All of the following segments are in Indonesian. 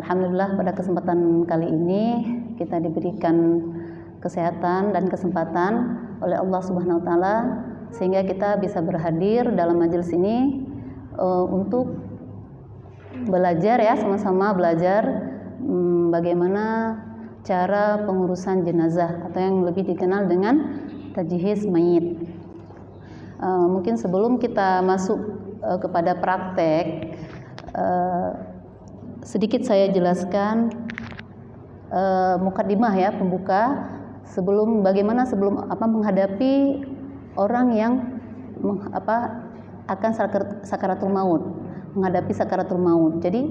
Alhamdulillah pada kesempatan kali ini kita diberikan kesehatan dan kesempatan oleh Allah Subhanahu wa taala sehingga kita bisa berhadir dalam majelis ini untuk belajar ya, sama-sama belajar bagaimana cara pengurusan jenazah atau yang lebih dikenal dengan tajhiz mayit. Mungkin sebelum kita masuk kepada praktek, sedikit saya jelaskan mukadimah ya, pembuka sebelum menghadapi orang yang akan sakaratul maut, menghadapi sakaratul maut. Jadi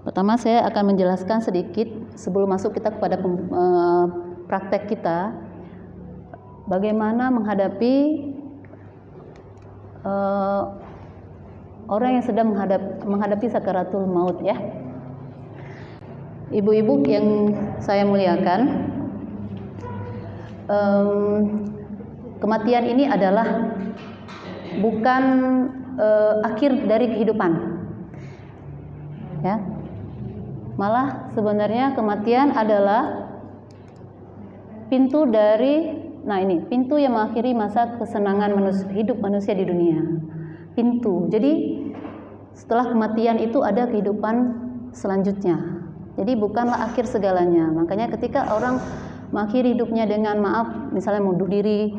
pertama saya akan menjelaskan sedikit sebelum masuk kita kepada praktek kita, bagaimana menghadapi orang yang sedang menghadapi sakaratul maut ya. Ibu-ibu yang saya muliakan, kematian ini adalah bukan akhir dari kehidupan ya. Malah sebenarnya kematian adalah pintu pintu yang mengakhiri masa kesenangan hidup manusia di dunia. Pintu. Jadi setelah kematian itu ada kehidupan selanjutnya. Jadi bukanlah akhir segalanya. Makanya ketika orang mengakhiri hidupnya dengan maaf, misalnya bunuh diri,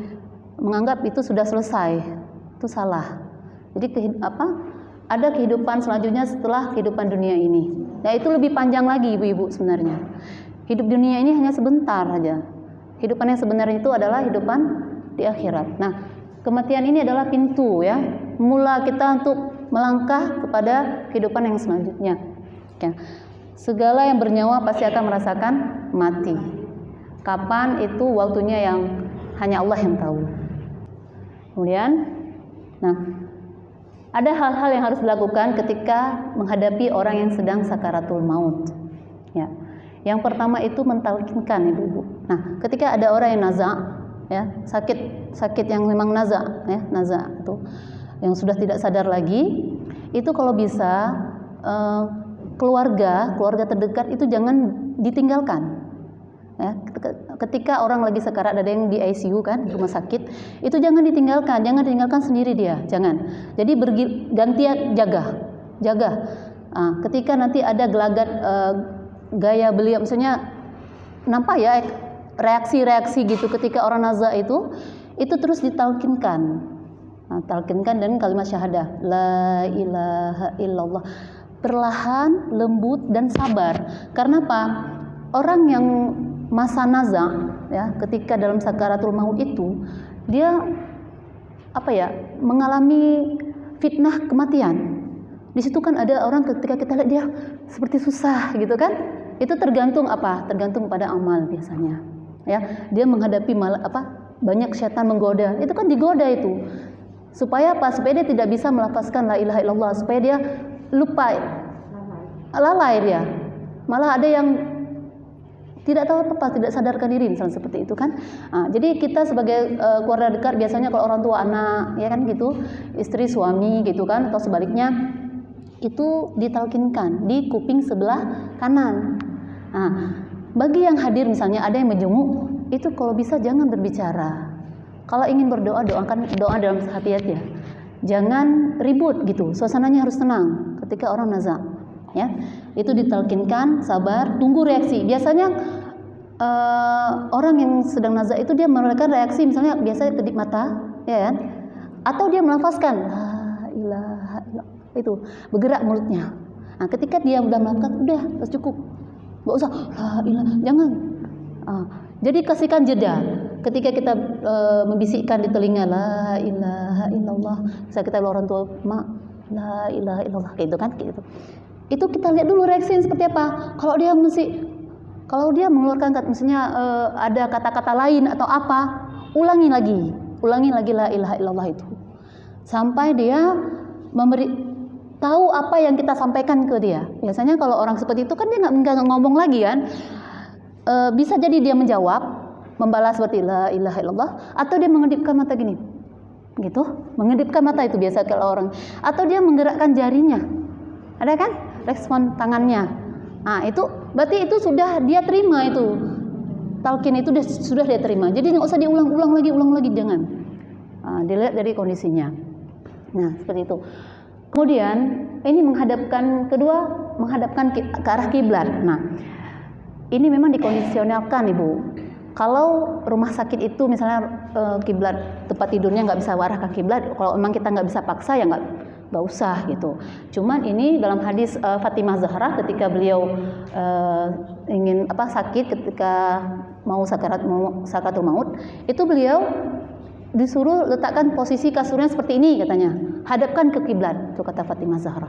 menganggap itu sudah selesai, itu salah. Jadi ada kehidupan selanjutnya setelah kehidupan dunia ini. Nah itu lebih panjang lagi ibu-ibu sebenarnya. Hidup dunia ini hanya sebentar saja. Kehidupan yang sebenarnya itu adalah kehidupan di akhirat. Nah, kematian ini adalah pintu ya, mula kita untuk melangkah kepada kehidupan yang selanjutnya. Ya. Segala yang bernyawa pasti akan merasakan mati. Kapan itu waktunya yang hanya Allah yang tahu. Kemudian, ada hal-hal yang harus dilakukan ketika menghadapi orang yang sedang sakaratul maut. Ya. Yang pertama itu mentalkinkan ibu-ibu. Nah, ketika ada orang yang naza, ya sakit yang memang naza itu yang sudah tidak sadar lagi, itu kalau bisa keluarga terdekat itu jangan ditinggalkan. Ya, ketika orang lagi sekarat, ada yang di ICU kan, di rumah sakit, itu jangan ditinggalkan sendiri dia, jangan. Jadi gantian jaga. Ketika nanti ada gelagat gaya beliau, misalnya nampak ya reaksi gitu ketika orang naza itu terus ditalkinkan. Talkinkan dan kalimat syahadah la ilaha illallah, perlahan, lembut dan sabar. Karena apa? Orang yang masa naza ya, ketika dalam sakaratul maut itu dia mengalami fitnah kematian. Di situ kan ada orang ketika kita lihat dia seperti susah gitu kan, itu tergantung pada amal biasanya ya. Dia menghadapi banyak setan menggoda, itu kan digoda itu supaya dia tidak bisa melafazkan la ilaha illallah, supaya dia lupa, lalai dia. Malah ada yang tidak tahu tidak sadarkan diri misalnya seperti itu kan. Jadi kita sebagai keluarga dekat biasanya kalau orang tua anak ya kan gitu, istri suami gitu kan, atau sebaliknya itu ditalkinkan di kuping sebelah kanan. Bagi yang hadir misalnya ada yang menjenguk, itu kalau bisa jangan berbicara. Kalau ingin berdoa, doakan doa dalam hati ya. Jangan ribut gitu. Suasananya harus tenang ketika orang nazar. Ya, itu ditalkinkan, sabar, tunggu reaksi. Biasanya orang yang sedang nazar itu dia mengeluarkan reaksi, misalnya biasanya kedip mata, ya kan? Atau dia melafazkan la ilaha illallah, itu bergerak mulutnya. Ketika dia sudah melakukan, udah cukup, nggak usah la ilaha, jangan. Jadi kasihkan jeda. Ketika kita membisikkan di telinga la ilaha illallah, saya kita orang tua mak la ilaha illallah gitu kan, gitu. Itu kita lihat dulu reaksinya seperti apa. Kalau dia mengeluarkan misalnya ada kata-kata lain atau apa, ulangi lagi la ilaha illallah itu sampai dia tahu apa yang kita sampaikan ke dia. Biasanya kalau orang seperti itu kan dia nggak ngomong lagi kan, bisa jadi dia menjawab, membalas seperti la ilaha illallah, atau dia mengedipkan mata gini gitu, mengedipkan mata itu biasa kalau orang, atau dia menggerakkan jarinya, ada kan? respon tangannya. Nah, itu berarti itu sudah dia terima itu. Talqin itu sudah dia terima. Jadi nggak usah diulang lagi, jangan. Dilihat dari kondisinya. Nah, seperti itu. Kemudian ini menghadapkan ke arah kiblat. Nah, ini memang dikondisionalkan, Ibu. Kalau rumah sakit itu misalnya kiblat tempat tidurnya nggak bisa arah ke kiblat, kalau memang kita nggak bisa paksa ya nggak usah gitu. Cuman ini dalam hadis Fatimah Zahra ketika beliau ingin sakit ketika mau sakaratul maut, itu beliau disuruh letakkan posisi kasurnya seperti ini katanya, hadapkan ke kiblat, itu kata Fatimah Zahra.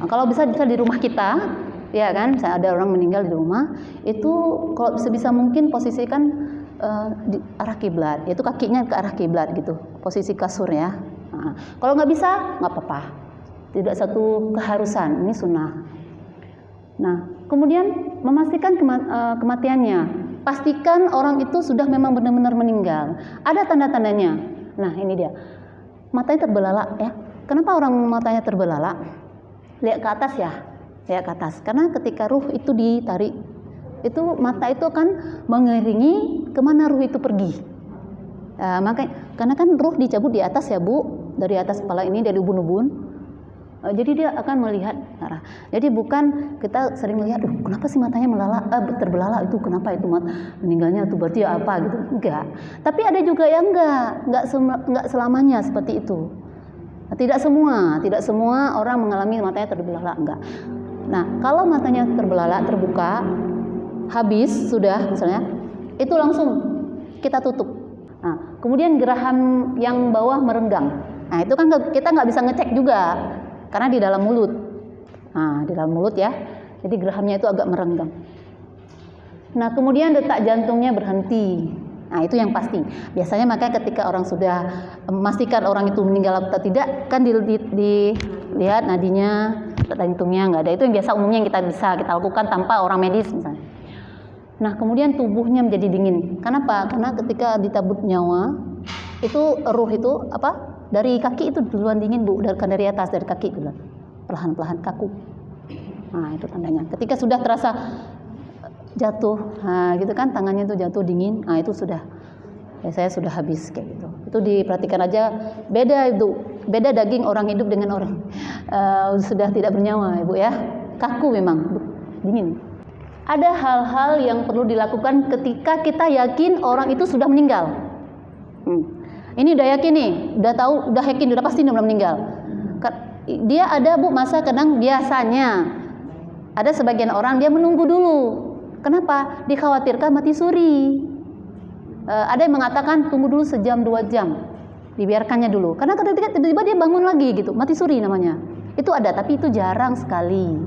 Nah, kalau bisa di rumah kita, ya kan, ada orang meninggal di rumah, itu kalau sebisa mungkin posisikan di arah kiblat, yaitu kakinya ke arah kiblat gitu, posisi kasurnya. Nah, kalau nggak bisa, nggak apa-apa, tidak satu keharusan, ini sunnah. Nah, kemudian memastikan kematiannya. Pastikan orang itu sudah memang benar-benar meninggal. Ada tanda-tandanya. Nah, ini dia. Matanya terbelalak ya. Kenapa orang matanya terbelalak? Lihat ke atas ya. Lihat ke atas. Karena ketika ruh itu ditarik, itu mata itu akan mengiringi kemana ruh itu pergi. Karena kan ruh dicabut di atas ya, Bu. Dari atas kepala ini, dari ubun-ubun. Jadi dia akan melihat arah. Jadi bukan kita sering melihat, kenapa sih matanya terbelalak itu, kenapa itu meninggalnya itu berarti apa gitu. Enggak. Tapi ada juga yang enggak selamanya seperti itu. Tidak semua orang mengalami matanya terbelalak, enggak. Nah, kalau matanya terbelalak, terbuka, habis sudah misalnya, itu langsung kita tutup. Nah, kemudian geraham yang bawah merenggang. Nah, itu kan kita nggak bisa ngecek juga. Karena di dalam mulut. Nah, di dalam mulut ya. Jadi gerahamnya itu agak merenggang. Nah, kemudian detak jantungnya berhenti. Nah, itu yang pasti. Biasanya makanya ketika orang sudah memastikan orang itu meninggal atau tidak, kan dilihat nadinya, detak jantungnya nggak ada. Itu yang biasa umumnya yang kita lakukan tanpa orang medis misalnya. Nah, kemudian tubuhnya menjadi dingin. Kenapa? Karena ketika dicabut nyawa, itu ruh itu dari kaki itu duluan dingin, Bu, dari atas, dari kaki duluan, perlahan-perlahan kaku. Nah, itu tandanya. Ketika sudah terasa jatuh, nah gitu kan, tangannya itu jatuh dingin, nah itu sudah, saya sudah habis kayak gitu. Itu diperhatikan aja, beda daging orang hidup dengan orang sudah tidak bernyawa, Ibu ya, kaku memang, dingin. Ada hal-hal yang perlu dilakukan ketika kita yakin orang itu sudah meninggal. Ini udah yakin nih, udah yakin, udah pasti udah meninggal. Dia ada, Bu, masa kadang biasanya ada sebagian orang dia menunggu dulu. Kenapa? Dikhawatirkan mati suri. Ada yang mengatakan tunggu dulu sejam 2 jam, dibiarkannya dulu. Karena tiba-tiba dia bangun lagi gitu, mati suri namanya. Itu ada, tapi itu jarang sekali.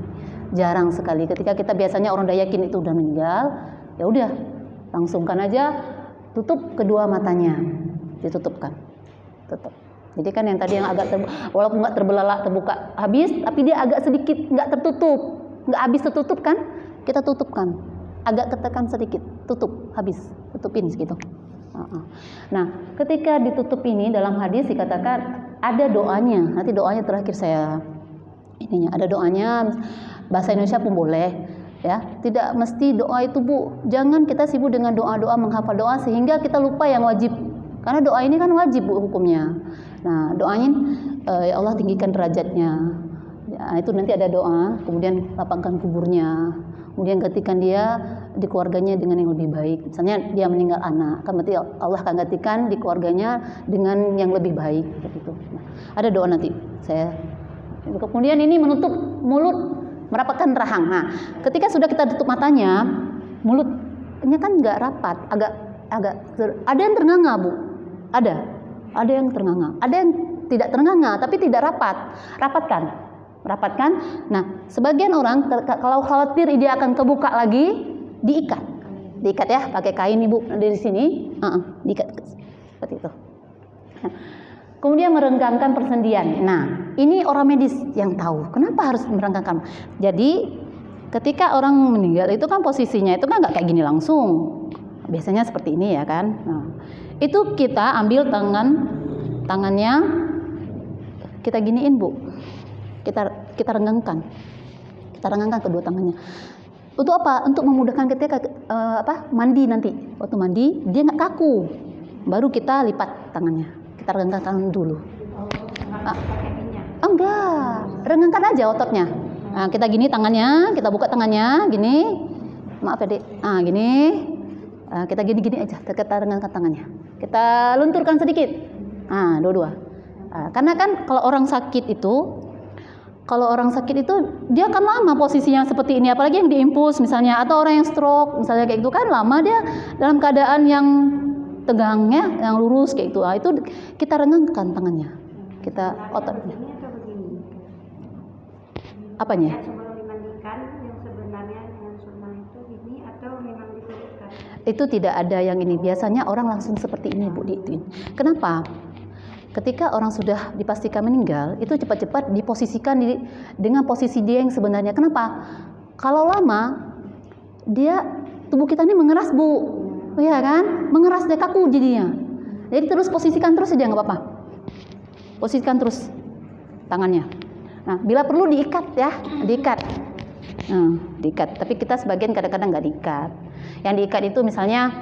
Ketika kita biasanya orang udah yakin itu udah meninggal, ya udah langsungkan aja, tutup kedua matanya. Ditutupkan, tutup. Jadi kan yang tadi yang agak walaupun nggak terbelalak terbuka habis, tapi dia agak sedikit nggak tertutup, nggak habis tertutup kan, kita tutupkan, agak ketekan sedikit, tutup, habis, tutupin segitu. Nah, ketika ditutup ini dalam hadis dikatakan ada doanya, nanti doanya terakhir ada doanya, bahasa Indonesia pun boleh. Ya, tidak mesti doa itu, Bu. Jangan kita sibuk dengan doa-doa, menghafal doa sehingga kita lupa yang wajib. Karena doa ini kan wajib, Bu, hukumnya. Nah, doain ya Allah tinggikan derajatnya. Ya, itu nanti ada doa, kemudian lapangkan kuburnya. Kemudian gantikan dia di keluarganya dengan yang lebih baik. Misalnya dia meninggal anak, kan berarti Allah akan gantikan di keluarganya dengan yang lebih baik gitu. Nah, ada doa nanti kemudian ini menutup mulut, merapatkan rahang. Nah, ketika sudah kita tutup matanya, mulutnya kan nggak rapat, agak ada yang ternganga, Bu. Ada yang ternganga, ada yang tidak ternganga tapi tidak rapatkan. Nah, sebagian orang kalau khawatir dia akan kebuka lagi, diikat ya, pakai kain, Ibu, dari sini, diikat seperti itu. Nah, kemudian merenggangkan persendian. Nah, ini orang medis yang tahu kenapa harus merenggangkan. Jadi ketika orang meninggal itu kan posisinya itu kan nggak kayak gini langsung. Biasanya seperti ini ya kan. Nah, itu kita ambil tangannya, kita giniin, Bu. Kita renggangkan. Kita renggangkan kedua tangannya. Untuk apa? Untuk memudahkan ketika mandi nanti. Waktu mandi dia nggak kaku. Baru kita lipat tangannya. Kita renggangkan dulu. Enggak, renggangkan aja ototnya. Nah, kita gini tangannya, kita buka tangannya, gini. Maaf ya dek. Gini. Kita gini-gini aja. Kita renggangkan tangannya. Kita lunturkan sedikit. Dua-dua. Karena kan kalau orang sakit itu dia akan lama posisinya seperti ini, apalagi yang diimpus misalnya, atau orang yang stroke misalnya kayak gitu kan lama dia dalam keadaan yang tegang ya, yang lurus kayak gitu. Itu kita renggangkan tangannya, kita ototnya. Apanya? Sebelum dimandikan yang sebenarnya dengan sunnah itu gini atau memang diturunkan? Itu tidak ada yang ini. Biasanya orang langsung seperti ini Bu diituin. Kenapa? Ketika orang sudah dipastikan meninggal, itu cepat-cepat diposisikan dengan posisi dia yang sebenarnya. Kenapa? Kalau lama, tubuh kita ini mengeras Bu, ya kan? Mengeras, dia kaku jadinya. Jadi terus posisikan terus saja, nggak apa-apa. Posisikan terus tangannya. Nah, bila perlu diikat ya, diikat. Diikat. Tapi kita sebagian kadang-kadang nggak diikat. Yang diikat itu misalnya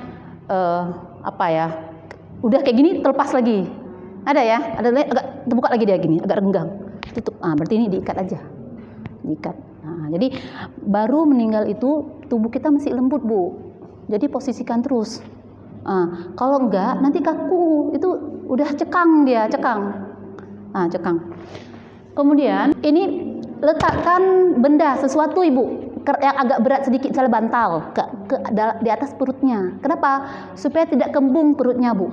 udah kayak gini terlepas lagi. Ada ya, ada agak terbuka lagi dia gini, agak renggang, tutup. Berarti ini diikat aja, diikat. Jadi baru meninggal itu tubuh kita masih lembut Bu. Jadi posisikan terus. Kalau enggak nanti kaku, itu udah cekang dia, cekang. Cekang. Kemudian ini letakkan benda sesuatu Ibu yang agak berat sedikit, misalnya bantal di atas perutnya. Kenapa? Supaya tidak kembung perutnya Bu.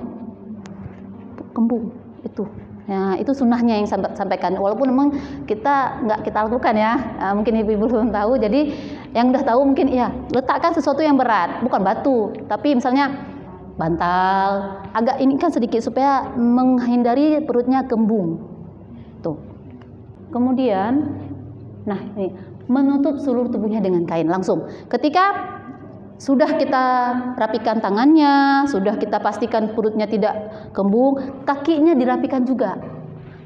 Kembung. Itu ya, itu sunnahnya yang sampaikan, walaupun memang nggak kita lakukan ya, mungkin ibu-ibu belum tahu. Jadi yang udah tahu mungkin ya, letakkan sesuatu yang berat, bukan batu, tapi misalnya bantal, agak ini kan sedikit supaya menghindari perutnya kembung tuh. Kemudian ini menutup seluruh tubuhnya dengan kain langsung. Ketika sudah kita rapikan tangannya, sudah kita pastikan perutnya tidak kembung, kakinya dirapikan juga,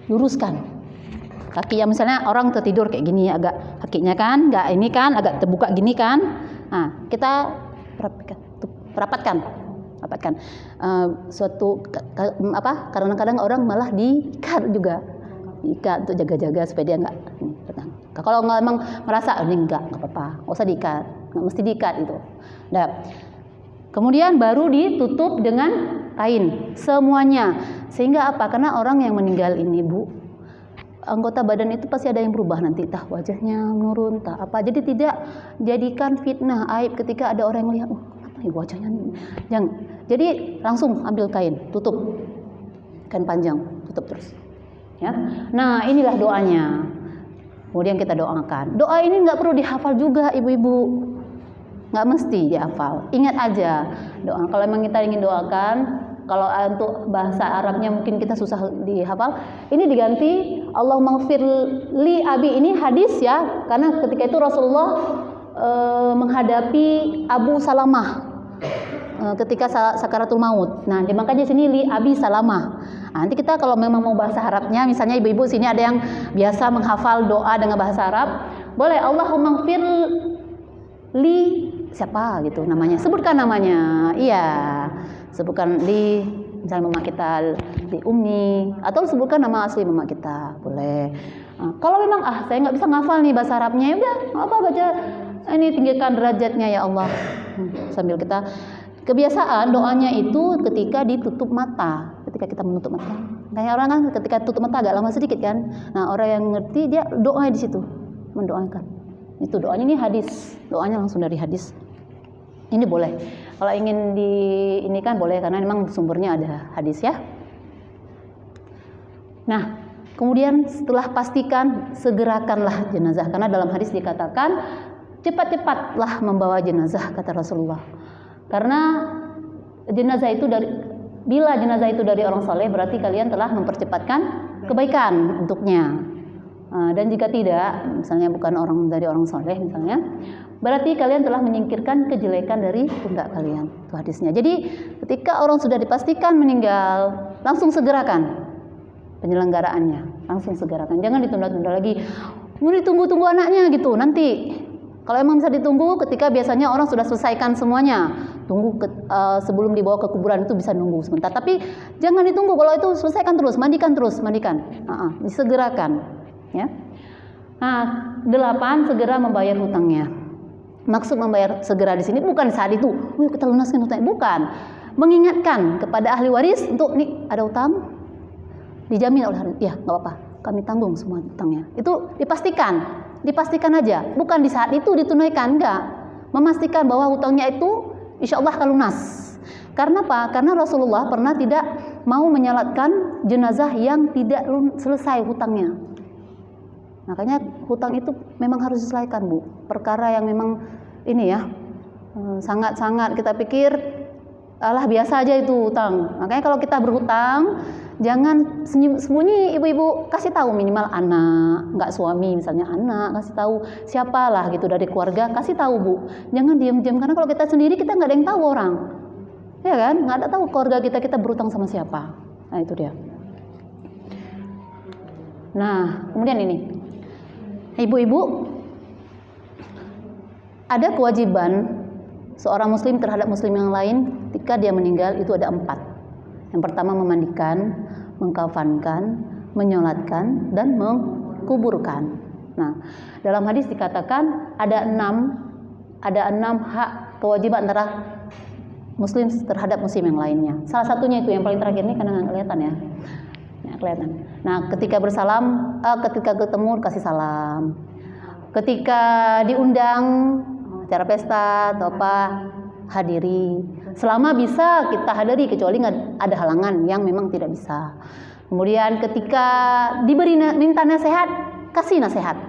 luruskan. Kaki yang misalnya orang tertidur kayak gini, agak kakinya kan, nggak ini kan, agak terbuka gini kan. Kita rapatkan. Kadang-kadang orang malah diikat juga, diikat untuk jaga-jaga supaya dia nggak tenang. Kalau memang merasa ini nggak apa-apa, nggak usah diikat, nggak mesti diikat itu. Nah, kemudian baru ditutup dengan kain semuanya. Sehingga apa? Karena orang yang meninggal ini Bu, anggota badan itu pasti ada yang berubah nanti, entah wajahnya menurun, entah apa. Jadi tidak jadikan fitnah, aib ketika ada orang yang melihat, kenapa nih wajahnya nih? Jangan. Jadi langsung ambil kain, tutup, kain panjang, tutup terus. Ya. Nah, inilah doanya. Kemudian kita doakan. Doa ini nggak perlu dihafal juga ibu-ibu. Nggak mesti dihafal. Ingat aja doa. Kalau memang kita ingin doakan, kalau untuk bahasa Arabnya mungkin kita susah dihafal, ini diganti Allahumma ighfir li abi. Ini hadis ya, karena ketika itu Rasulullah menghadapi Abu Salamah ketika sakaratul maut. Nah, makanya sini li abi Salamah. Nanti kita kalau memang mau bahasa Arabnya, misalnya ibu-ibu sini ada yang biasa menghafal doa dengan bahasa Arab, boleh Allahumma ighfir li siapa gitu namanya, sebutkan namanya, iya, sebutkan li misalnya mama kita, li Ummi, atau sebutkan nama asli mama kita, boleh. Kalau memang saya nggak bisa ngafal nih bahasa Arabnya, ya udah apa baca ini, tinggikan derajatnya ya Allah. Sambil kita kebiasaan doanya itu ketika ditutup mata, ketika kita menutup mata. Kayak orang kan ketika tutup mata agak lama sedikit kan. Nah, orang yang ngerti dia doa di situ, mendoakan. Itu doanya, ini hadis, doanya langsung dari hadis. Ini boleh. Kalau ingin ini kan boleh, karena memang sumbernya ada hadis ya. Nah, kemudian setelah pastikan, segerakanlah jenazah, karena dalam hadis dikatakan cepat-cepatlah membawa jenazah, kata Rasulullah. Karena jenazah itu bila jenazah itu dari orang saleh, berarti kalian telah mempercepatkan kebaikan untuknya. Dan jika tidak, misalnya bukan dari orang saleh misalnya, berarti kalian telah menyingkirkan kejelekan dari pundak kalian. Itu hadisnya. Jadi ketika orang sudah dipastikan meninggal, langsung segerakan penyelenggaraannya, langsung segerakan. Jangan ditunda-tunda lagi. Mau ditunggu-tunggu anaknya gitu nanti. Kalau emang bisa ditunggu, ketika biasanya orang sudah selesaikan semuanya, tunggu sebelum dibawa ke kuburan itu bisa nunggu sebentar. Tapi jangan ditunggu, kalau itu selesaikan terus, mandikan, disegerakan. Ya. Nah, 8, segera membayar hutangnya. Maksud membayar segera di sini bukan saat itu, kita lunaskan hutangnya, bukan. Mengingatkan kepada ahli waris untuk nih ada utang, dijamin oleh ahli, ya nggak apa-apa, kami tanggung semua hutangnya. Itu dipastikan aja, bukan di saat itu ditunaikan, enggak. Memastikan bahwa hutangnya itu insya Allah akan lunas. Karena apa? Karena Rasulullah pernah tidak mau menyalatkan jenazah yang tidak selesai hutangnya. Makanya hutang itu memang harus diselesaikan, Bu. Perkara yang memang ini ya, sangat-sangat kita pikir alah biasa aja itu hutang. Makanya kalau kita berhutang, jangan sembunyi, ibu-ibu, kasih tahu minimal anak, nggak suami misalnya, anak kasih tahu siapalah gitu dari keluarga, kasih tahu, Bu. Jangan diam-diam, karena kalau kita sendiri kita nggak ada yang tahu orang, ya kan, nggak ada tahu keluarga kita berhutang sama siapa. Nah itu dia. Nah kemudian ini, ibu-ibu, ada kewajiban seorang muslim terhadap muslim yang lain ketika dia meninggal itu ada 4. Yang pertama memandikan, mengkafankan, menyolatkan, dan mengkuburkan. Nah, dalam hadis dikatakan ada 6 hak kewajiban antara muslim terhadap muslim yang lainnya. Salah satunya itu yang paling terakhir ini karena nggak kelihatan ya. Kelihatan. Nah, ketika ketika ketemu kasih salam. Ketika diundang acara pesta atau apa, hadiri. Selama bisa kita hadiri, kecuali ada halangan yang memang tidak bisa. Kemudian ketika minta nasihat, kasih nasihat.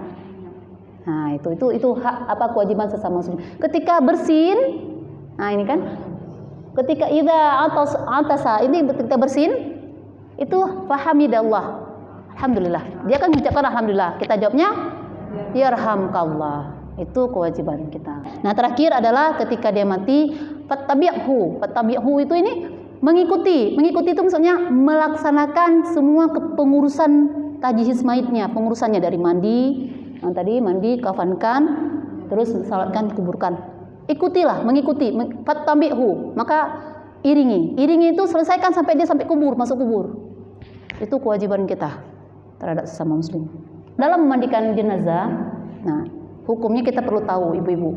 Nah, itu hak kewajiban sesama muslim. Ketika bersin, nah ini kan, ketika atasa ini ketika bersin, itu fahamidallah, alhamdulillah. Dia kan mengucapkan alhamdulillah. Kita jawabnya yarhamkallah. Itu kewajiban kita. Nah, terakhir adalah ketika dia mati, fattabi'hu itu ini mengikuti itu maksudnya melaksanakan semua kepengurusan tajhiz maitnya, pengurusannya dari mandi, yang tadi mandi, kafankan, terus salatkan, kuburkan. Ikutilah, mengikuti, fattabi'hu, maka iringi itu selesaikan sampai dia kubur, masuk kubur. Itu kewajiban kita terhadap sesama muslim. Dalam memandikan jenazah, nah hukumnya kita perlu tahu, ibu-ibu,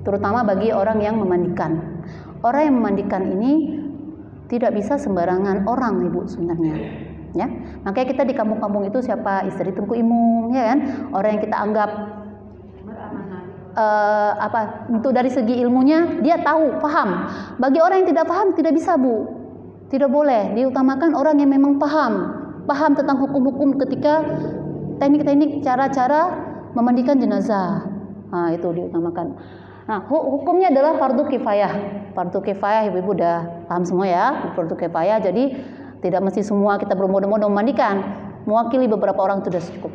terutama bagi orang yang memandikan. Orang yang memandikan ini tidak bisa sembarangan orang, ibu, sebenarnya. Ya, makanya kita di kampung-kampung itu siapa istri Tengku Imum, ya kan? Orang yang kita anggap untuk dari segi ilmunya dia tahu, paham. Bagi orang yang tidak paham tidak bisa, Bu. Tidak boleh, diutamakan orang yang memang paham tentang hukum-hukum ketika teknik-teknik cara-cara memandikan jenazah. Nah, itu diutamakan. Nah, hukumnya adalah fardu kifayah. Fardu kifayah, ibu-ibu udah paham semua ya, fardu kifayah. Jadi tidak mesti semua kita berbondong-bondong memandikan. Mewakili beberapa orang itu sudah cukup.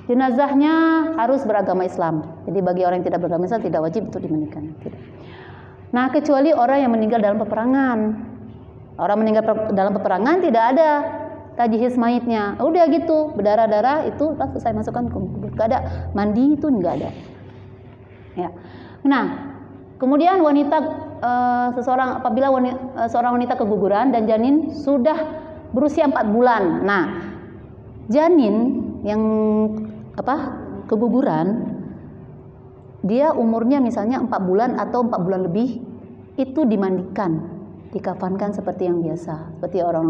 Jenazahnya harus beragama Islam. Jadi bagi orang yang tidak beragama Islam tidak wajib untuk dimandikan. Nah, kecuali orang yang meninggal dalam peperangan. Orang meninggal dalam peperangan tidak ada tajhiz mayitnya. Udah gitu, berdarah-darah itu selesai masukkan ke kubur. Enggak ada mandi, itu enggak ada. Ya. Nah, kemudian apabila seorang wanita keguguran dan janin sudah berusia 4 bulan. Nah, janin yang keguguran, dia umurnya misalnya 4 bulan atau 4 bulan lebih, itu dimandikan, dikafankan seperti yang biasa, seperti orang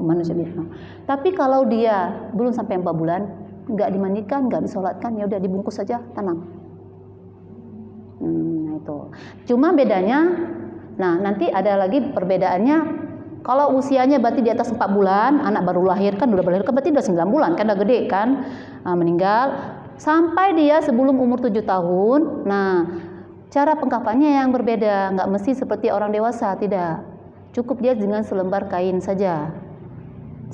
manusia biasa. Tapi kalau dia belum sampai 4 bulan, nggak dimandikan, nggak disolatkan, ya udah dibungkus saja, tanam. Nah itu. Cuma bedanya, nah nanti ada lagi perbedaannya. Kalau usianya berarti di atas 4 bulan, anak baru lahir kan, berarti udah 9 bulan kan, udah gede kan, meninggal. Sampai dia sebelum umur 7 tahun, nah cara pengkafannya yang berbeda, nggak mesti seperti orang dewasa, tidak. Cukup dia dengan selembar kain saja.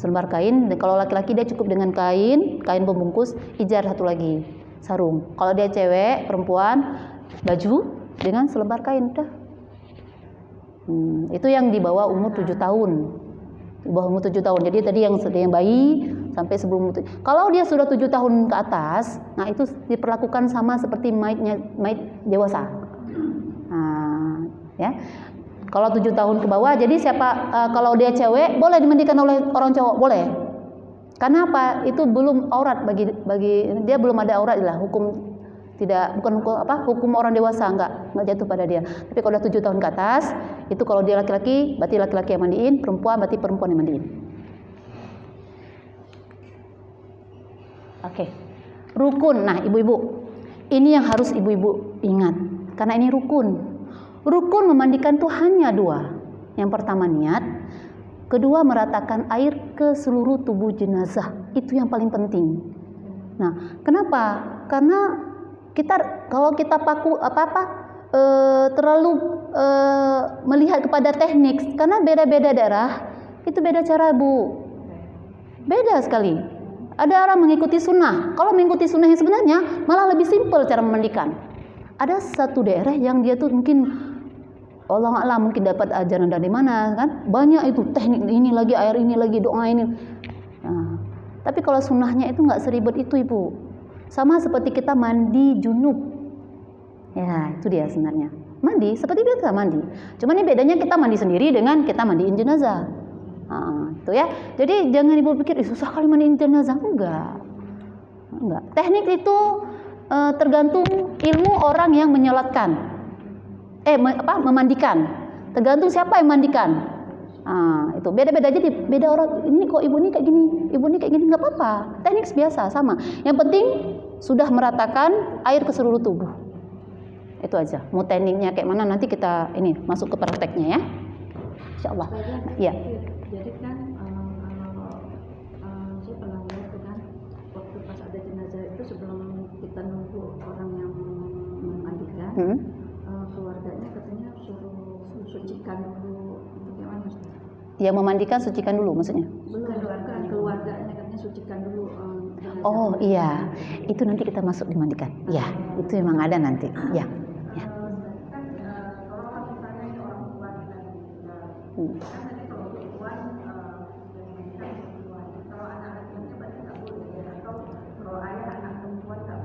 Selembar kain, kalau laki-laki dia cukup dengan kain pembungkus, ijar satu lagi, sarung. Kalau dia cewek, perempuan, baju dengan selembar kain, udah. Itu yang di bawah umur 7 tahun. Di bawah umur 7 tahun. Jadi tadi yang bayi sampai sebelum. Kalau dia sudah 7 tahun ke atas, nah itu diperlakukan sama seperti mayat dewasa. Nah, ya. Kalau 7 tahun ke bawah, jadi kalau dia cewek boleh dimandikan oleh orang cowok, boleh. Karena apa? Itu belum aurat bagi dia, belum ada aurat lah, hukum orang dewasa enggak jatuh pada dia. Tapi kalau udah 7 tahun ke atas, itu kalau dia laki-laki berarti laki-laki yang mandiin, perempuan berarti perempuan yang mandiin. Oke. Rukun. Nah, ibu-ibu, ini yang harus ibu-ibu ingat karena ini rukun. Rukun memandikan itu hanya 2. Yang pertama niat, kedua meratakan air ke seluruh tubuh jenazah. Itu yang paling penting. Nah, kenapa? Karena kalau kita terlalu melihat kepada teknik, karena beda-beda daerah itu beda cara, Bu. Beda sekali. Ada orang mengikuti sunnah. Kalau mengikuti sunnah yang sebenarnya malah lebih simpel cara memandikan. Ada satu daerah yang dia tuh mungkin Allah a'lam mungkin dapat ajaran dari mana kan? Banyak itu teknik ini lagi, air ini lagi, doa ini. Nah, tapi kalau sunnahnya itu nggak seribet itu, Ibu. Sama seperti kita mandi junub. Ya, itu dia sebenarnya. Mandi seperti biasa mandi. Cuma ini bedanya kita mandi sendiri dengan kita mandiin jenazah. Itu ya. Jadi jangan ibu pikir susah kali mandiin jenazah. Enggak. Teknik itu tergantung ilmu orang yang menyolatkan. Memandikan. Tergantung siapa yang mandikan. Itu beda-beda, jadi beda orang. Ini kok ibu ini kayak gini, ibu ini kayak gini, nggak apa-apa. Teknik biasa sama. Yang penting sudah meratakan air ke seluruh tubuh. Itu aja. Mau tekniknya kayak mana nanti kita ini masuk ke prakteknya ya. Insyaallah. Ya. Jadi kan saya pernah lihat tuh kan waktu pas ada jenazah itu sebelum kita nunggu orang yang memandikan, keluarganya katanya suruh sucikan dulu. Bagaimana Ustaz? Yang memandikan sucikan dulu maksudnya? Belum, keluarganya katanya sucikan dulu. Oh iya, itu nanti kita masuk dimandikan. Ya, itu memang ada nanti. Ya.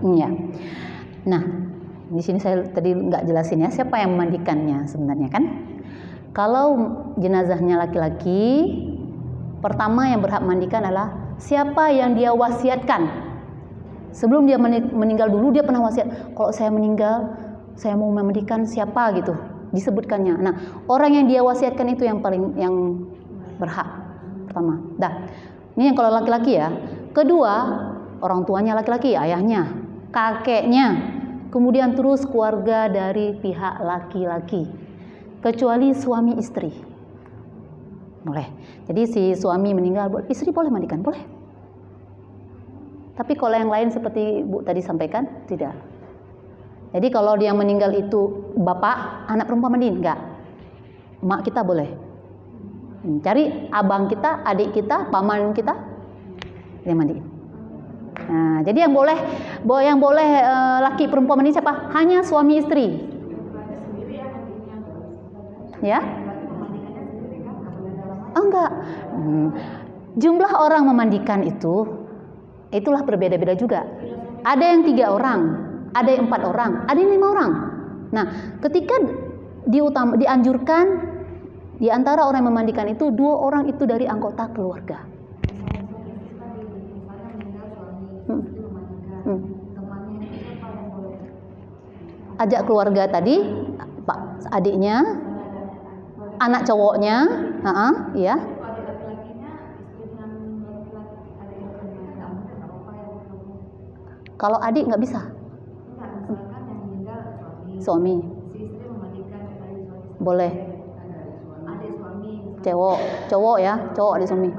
Ya. Nah, di sini saya tadi nggak jelasin ya siapa yang memandikannya sebenarnya kan. Kalau jenazahnya laki-laki, pertama yang berhak mandikan adalah siapa yang dia wasiatkan. Sebelum dia meninggal dulu dia pernah wasiat, kalau saya meninggal saya mau memandikan siapa gitu, disebutkannya. Nah, orang yang dia wasiatkan itu yang berhak pertama. Ini yang kalau laki-laki ya. Kedua, orang tuanya laki-laki, ayahnya, kakeknya, kemudian terus keluarga dari pihak laki-laki, kecuali suami istri. Boleh. Jadi si suami meninggal, istri boleh mandikan, boleh. Tapi kalau yang lain seperti Bu tadi sampaikan, tidak. Jadi kalau dia meninggal itu bapak, anak perempuan mandiin, enggak. Mak kita boleh. Cari abang kita, adik kita, paman kita, dia mandiin. Nah, jadi yang boleh laki perempuan mandi siapa? Hanya suami istri. Ya? Enggak. Jumlah orang memandikan itulah berbeda-beda juga. Ada yang 3 orang, ada yang 4 orang, ada yang 5 orang. Nah, ketika dianjurkan di antara orang yang memandikan itu 2 orang itu dari anggota keluarga. Ajak keluarga tadi, Pak, adiknya, anak cowoknya, ya. Kalau adik nggak bisa. Suami. Boleh. Cowok ya, cowok adik suami.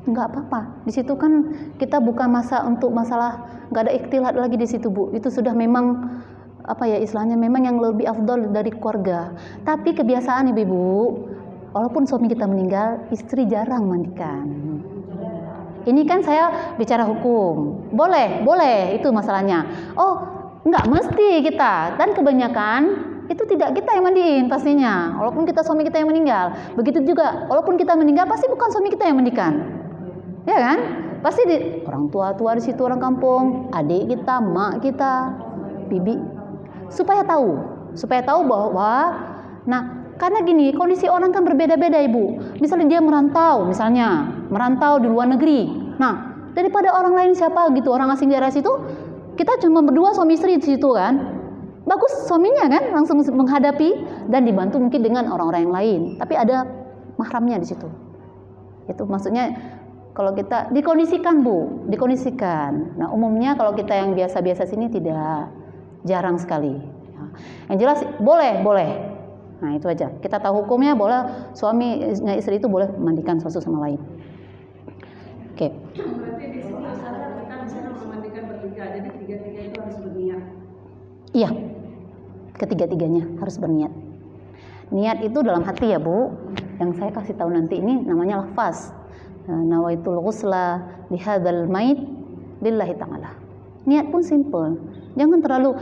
Nggak apa-apa. Di situ kan kita bukan masalah nggak ada ikhtilat lagi di situ, Bu. Itu sudah memang istilahnya memang yang lebih afdol dari keluarga. Tapi kebiasaan ibu-ibu, walaupun suami kita meninggal, istri jarang mandikan. Ini kan saya bicara hukum. Boleh, itu masalahnya. Oh, nggak mesti kita. Dan kebanyakan itu tidak kita yang mandiin pastinya, walaupun kita suami kita yang meninggal. Begitu juga, walaupun kita meninggal pasti bukan suami kita yang mandikan, ya kan? Pasti orang tua di situ, orang kampung, adik kita, mak kita, bibi, supaya tahu bahwa, nah karena gini, kondisi orang kan berbeda-beda ibu. Misalnya dia merantau di luar negeri. Nah daripada orang lain siapa gitu, orang asing di daerah situ, kita cuma berdua suami istri di situ kan. Bagus suaminya kan langsung menghadapi dan dibantu mungkin dengan orang-orang yang lain. Tapi ada mahramnya di situ. Itu maksudnya kalau kita dikondisikan Bu, dikondisikan. Nah umumnya kalau kita yang biasa-biasa sini tidak, jarang sekali. Yang jelas boleh. Nah itu aja. Kita tahu hukumnya boleh suaminya istri itu boleh mandikan satu sama lain. Oke. Berarti di sini misalnya kita misalnya memandikan bertiga, jadi tiga-tiga itu harus berniat. Iya, ketiga-tiganya harus berniat. Niat itu dalam hati ya Bu. Yang saya kasih tahu nanti ini namanya lafaz. Nawaitul ghusla lihadzal mait lillahi ta'ala. Niat pun simple. Jangan terlalu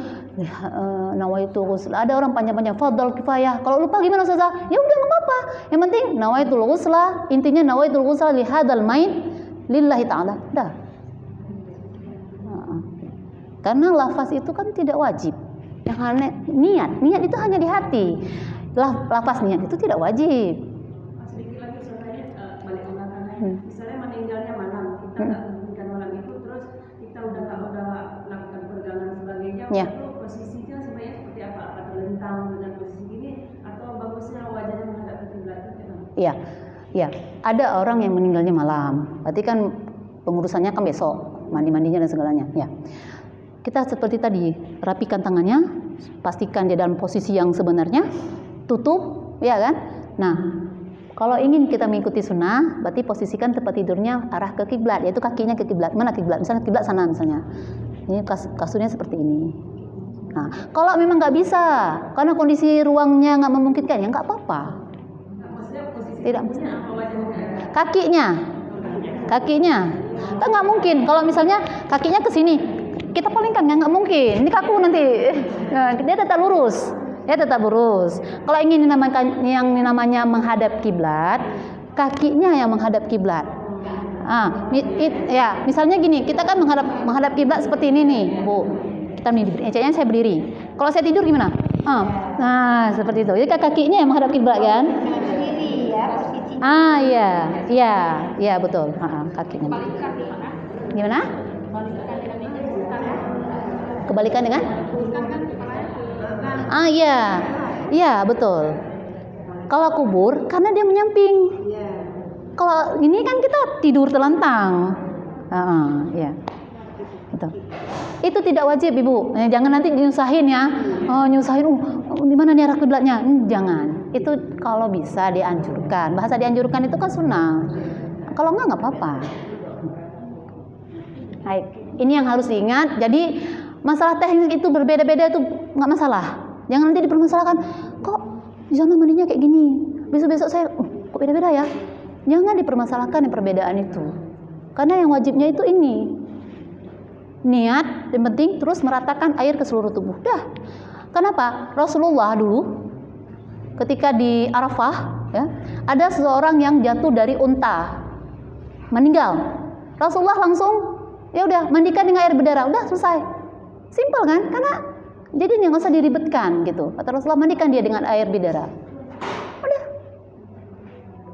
nawaitul ghusla. Ada orang panjang-panjang fardhu kifayah. Kalau lupa gimana Ustazah? Ya udah enggak apa-apa. Yang penting nawaitul ghusla, intinya nawaitul ghusla lihadzal mait lillahi ta'ala. Dah. Karena lafaz itu kan tidak wajib. Yang hanya niat itu hanya di hati. Lafaz niat itu tidak wajib. Sedikit lagi soalnya balik ke belakangnya. Misalnya meninggalnya malam, kita nggak menginginkan malam itu, terus kita udah lakukan peregangan sebagainya. Ya. Itu posisinya sebenarnya seperti apa? Apa terlentang dengan posisi gini, atau bagusnya wajahnya menghadap ke kiblat? Iya, iya. Ada orang yang meninggalnya malam. Berarti kan pengurusannya kan besok, mandi-mandinya dan segalanya. Ya. Kita seperti tadi, rapikan tangannya, pastikan dia dalam posisi yang sebenarnya, tutup, ya kan? Nah, kalau ingin kita mengikuti sunnah, berarti posisikan tempat tidurnya arah ke kiblat, yaitu kakinya ke kiblat. Mana kiblat? Misalnya kiblat sana misalnya. Ini kasurnya seperti ini. Nah, kalau memang nggak bisa, karena kondisi ruangnya nggak memungkinkan, ya nggak apa-apa. Tidak. Kakinya, kan nggak mungkin. Kalau misalnya kakinya ke sini, kita palingkan nggak mungkin. Ini kaku nanti, dia tetap lurus. Kalau ingin yang namanya menghadap kiblat, kakinya yang menghadap kiblat. Ya, misalnya gini, kita kan menghadap kiblat seperti ini nih, Bu. Kita nih, saya berdiri. Kalau saya tidur gimana? Nah, seperti itu. Jadi kakinya yang menghadap kiblat kan? Berdiri ya, posisi. Iya, betul. Kakinya. Gimana? Kebalikan dengan? Iya, betul. Kalau kubur, karena dia menyamping. Kalau ini kan kita tidur telentang. Ya. Betul. Itu tidak wajib, Ibu. Jangan nanti nyusahin ya. Nyusahin, di mana nih arah kiblatnya? Jangan. Itu kalau bisa dianjurkan. Bahasa dianjurkan itu kan sunnah. Kalau enggak apa-apa. Baik. Ini yang harus diingat. Jadi masalah teknik itu berbeda-beda itu nggak masalah. Jangan nanti dipermasalahkan. Kok di sana mandinya kayak gini? Besok-besok saya, kok beda-beda ya? Jangan dipermasalahkan yang perbedaan itu. Karena yang wajibnya itu ini. Niat, yang penting terus meratakan air ke seluruh tubuh. Dah. Kenapa? Rasulullah dulu ketika di Arafah, ya, ada seseorang yang jatuh dari unta, meninggal. Rasulullah langsung, ya udah mandikan dengan air berdarah, udah selesai. Simpel kan? Karena jadi nggak usah diribetkan gitu. Kata Rasulullah, mandikan dia dengan air berdarah. Udah.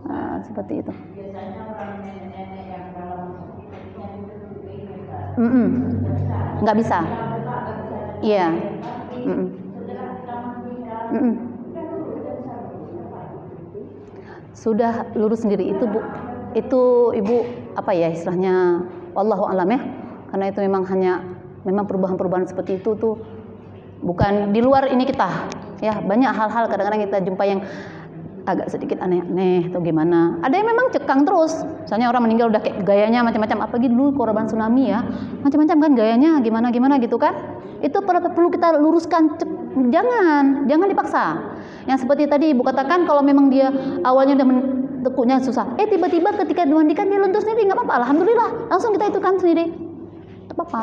Nah, seperti itu. Biasanya orang nenek-nenek yang dalam Nggak bisa. Iya. Sudah lurus sendiri itu Bu. Itu Ibu apa ya istilahnya? Wallahu a'lam ya. Karena itu memang perubahan-perubahan seperti itu tuh bukan di luar ini kita. Ya, banyak hal-hal kadang-kadang kita jumpa yang agak sedikit aneh-aneh atau gimana. Ada yang memang cekang terus. Misalnya orang meninggal udah kayak gayanya macam-macam. Apalagi dulu korban tsunami ya, macam-macam kan gayanya gimana gitu kan. Itu perlu kita luruskan. Jangan dipaksa. Yang seperti tadi Ibu katakan, kalau memang dia awalnya udah tekuknya susah, tiba-tiba ketika dimandikan dia luntur sendiri, nggak apa-apa. Alhamdulillah, langsung kita itukan sendiri. Nggak apa-apa.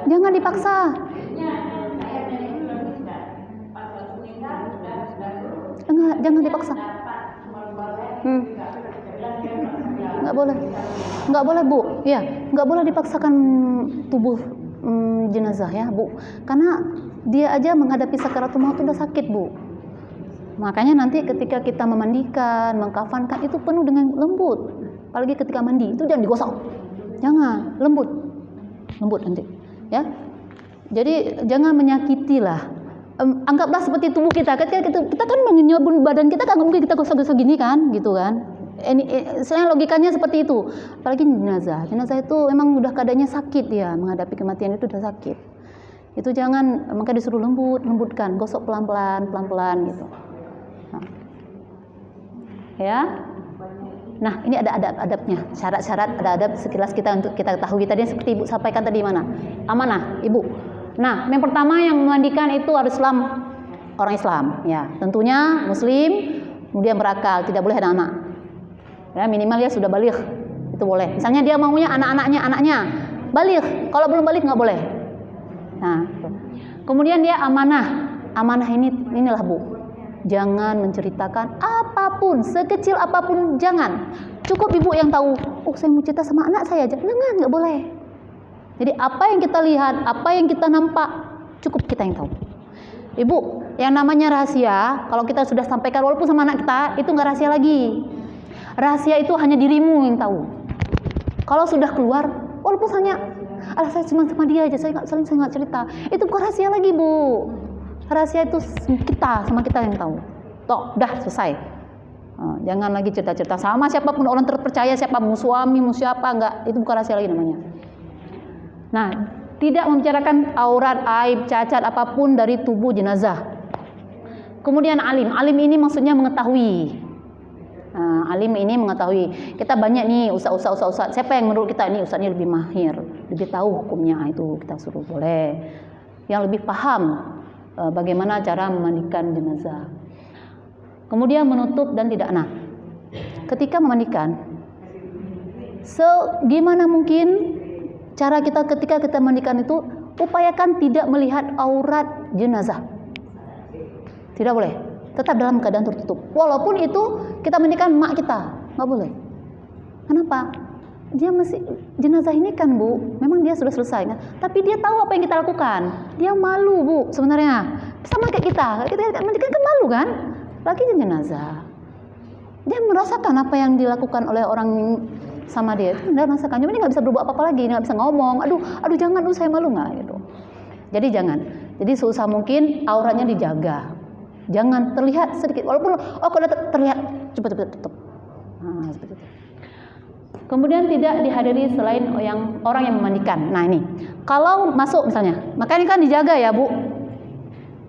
Jangan dipaksa. Enggak, jangan dipaksa. Nggak boleh Bu, ya, nggak boleh dipaksakan tubuh jenazah ya Bu, karena dia aja menghadapi sakaratul maut udah sakit Bu. Makanya nanti ketika kita memandikan, mengkafankan itu penuh dengan lembut, apalagi ketika mandi itu jangan digosok, jangan, lembut nanti, ya. Jadi jangan menyakiti lah. Anggaplah seperti tubuh kita kan menyebut badan kita kan nggak mungkin kita gosok-gosok gini kan, gitu kan. Selain logikanya seperti itu. Apalagi jenazah itu memang udah keadaannya sakit ya, menghadapi kematian itu udah sakit. Itu jangan, maka disuruh lembutkan, gosok pelan-pelan gitu. Nah. Ya. Nah, ini ada adab-adabnya, syarat-syarat, ada adab sekilas kita untuk kita ketahui tadi seperti Ibu sampaikan tadi mana? Amanah, Ibu. Nah, yang pertama yang memandikan itu harus orang Islam, ya. Tentunya Muslim, kemudian berakal, tidak boleh ada anak. Ya, minimal ya sudah baligh, itu boleh. Misalnya dia maunya anaknya baligh, kalau belum baligh nggak boleh. Nah, kemudian dia amanah inilah Bu. Jangan menceritakan apapun, sekecil apapun jangan. Cukup Ibu yang tahu. Oh, saya mau cerita sama anak saya aja. Nggak boleh. Jadi apa yang kita lihat, apa yang kita nampak, cukup kita yang tahu. Ibu, yang namanya rahasia, kalau kita sudah sampaikan walaupun sama anak kita, itu nggak rahasia lagi. Rahasia itu hanya dirimu yang tahu. Kalau sudah keluar, walaupun hanya, saya cuma sama dia aja, saya nggak cerita. Itu bukan rahasia lagi Bu. Rahasia itu sama kita yang tahu. Toh, dah selesai. Jangan lagi cerita-cerita sama siapapun orang terpercaya, siapa mau suami, mau siapa, enggak. Itu bukan rahasia lagi namanya. Nah, tidak membicarakan aurat, aib, cacat apapun dari tubuh jenazah. Kemudian alim ini maksudnya mengetahui. Alim ini mengetahui. Kita banyak nih ustaz. Siapa yang menurut kita ini ustaz ini lebih mahir, lebih tahu hukumnya, itu kita suruh boleh. Yang lebih paham bagaimana cara memandikan jenazah. Kemudian menutup dan tidak. Nah, ketika memandikan, gimana mungkin cara kita ketika kita mandikan itu, upayakan tidak melihat aurat jenazah. Tidak boleh. Tetap dalam keadaan tertutup. Walaupun itu kita mandikan mak kita, nggak boleh. Kenapa? Dia masih jenazah ini kan Bu, memang dia sudah selesai kan? Tapi dia tahu apa yang kita lakukan. Dia malu Bu sebenarnya. Sama kayak kita mandikan kan malu kan? Lagi jenazah. Dia merasakan apa yang dilakukan oleh orang sama dia, itu dia merasakan, cuma dia nggak bisa berbuat apa-apa lagi, nggak bisa ngomong, aduh jangan, saya malu nggak gitu. Jadi jangan, jadi seusaha mungkin auratnya dijaga, jangan terlihat sedikit, walaupun kalau terlihat cepat tutup. Nah, seperti itu. Kemudian tidak dihadiri selain orang yang memandikan. Nah ini, kalau masuk misalnya, makanya kan dijaga ya Bu.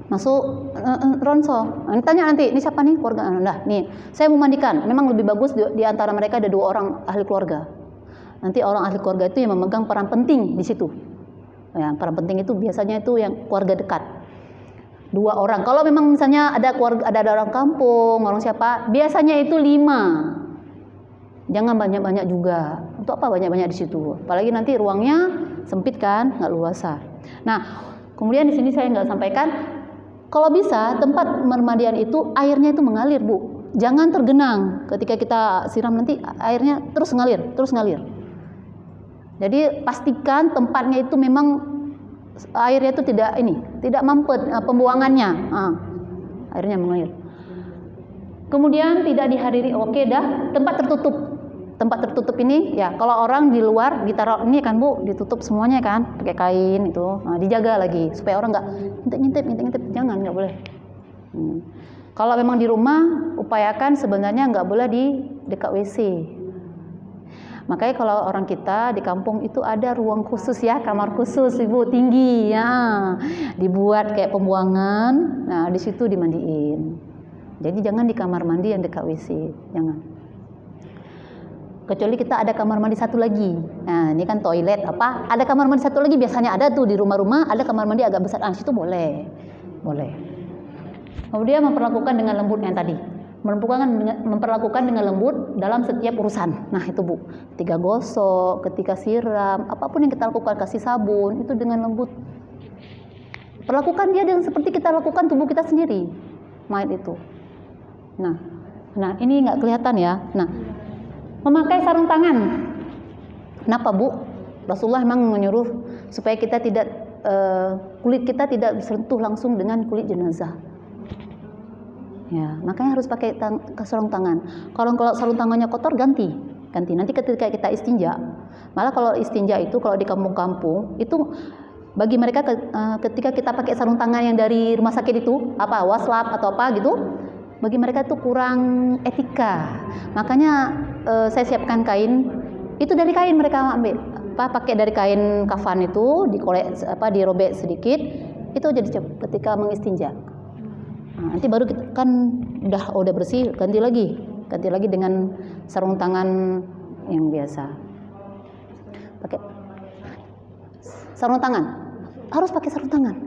Masuk ronso, tanya nanti, ini siapa nih keluarga? Nah, nih, saya mau mandikan. Memang lebih bagus di antara mereka ada 2 orang ahli keluarga. Nanti orang ahli keluarga itu yang memegang peran penting di situ. Ya, peran penting itu biasanya itu yang keluarga dekat. 2 orang. Kalau memang misalnya ada orang kampung, orang siapa, biasanya itu 5. Jangan banyak-banyak juga. Untuk apa banyak-banyak di situ? Apalagi nanti ruangnya sempit kan, nggak luasa. Nah, kemudian di sini saya nggak sampaikan. Kalau bisa tempat pemandian itu airnya itu mengalir Bu, jangan tergenang. Ketika kita siram nanti airnya terus ngalir. Jadi pastikan tempatnya itu memang airnya itu tidak mampet pembuangannya, airnya mengalir. Kemudian tidak dihadiri, tempat tertutup ini ya, kalau orang di luar ditaruh ini kan Bu, ditutup semuanya kan pakai kain itu, dijaga lagi supaya orang nggak ngintip, jangan, nggak boleh. Kalau memang di rumah, upayakan sebenarnya nggak boleh di dekat WC. Makanya kalau orang kita di kampung itu ada ruang khusus ya, kamar khusus Ibu, tinggi ya, dibuat kayak pembuangan. Nah di situ dimandiin. Jadi jangan di kamar mandi yang dekat WC, jangan. Kecuali kita ada kamar mandi satu lagi. Nah, ini kan toilet apa? Ada kamar mandi satu lagi, biasanya ada tuh di rumah-rumah, ada kamar mandi agak besar. Situ boleh. Kemudian memperlakukan dengan lembut yang tadi. memperlakukan dengan lembut dalam setiap urusan. Nah itu Bu, ketika gosok, ketika siram, apapun yang kita lakukan, kasih sabun, itu dengan lembut. Perlakukan dia dengan seperti kita lakukan tubuh kita sendiri, mayat itu. Nah ini nggak kelihatan ya. Nah, memakai sarung tangan. Kenapa Bu? Rasulullah memang menyuruh supaya kita tidak kulit kita tidak bersentuh langsung dengan kulit jenazah. Ya, makanya harus pakai sarung tangan. Kalau sarung tangannya kotor ganti. Nanti ketika kita istinja, malah kalau istinja itu kalau di kampung-kampung itu bagi mereka ketika kita pakai sarung tangan yang dari rumah sakit itu waslap atau apa gitu, bagi mereka itu kurang etika. Makanya saya siapkan kain, itu dari kain mereka ambil. Pakai dari kain kafan itu dirobek sedikit, itu jadi ketika mengistinja. Nah, nanti baru kita kan udah bersih, ganti lagi dengan sarung tangan yang biasa. Pakai sarung tangan, harus pakai sarung tangan.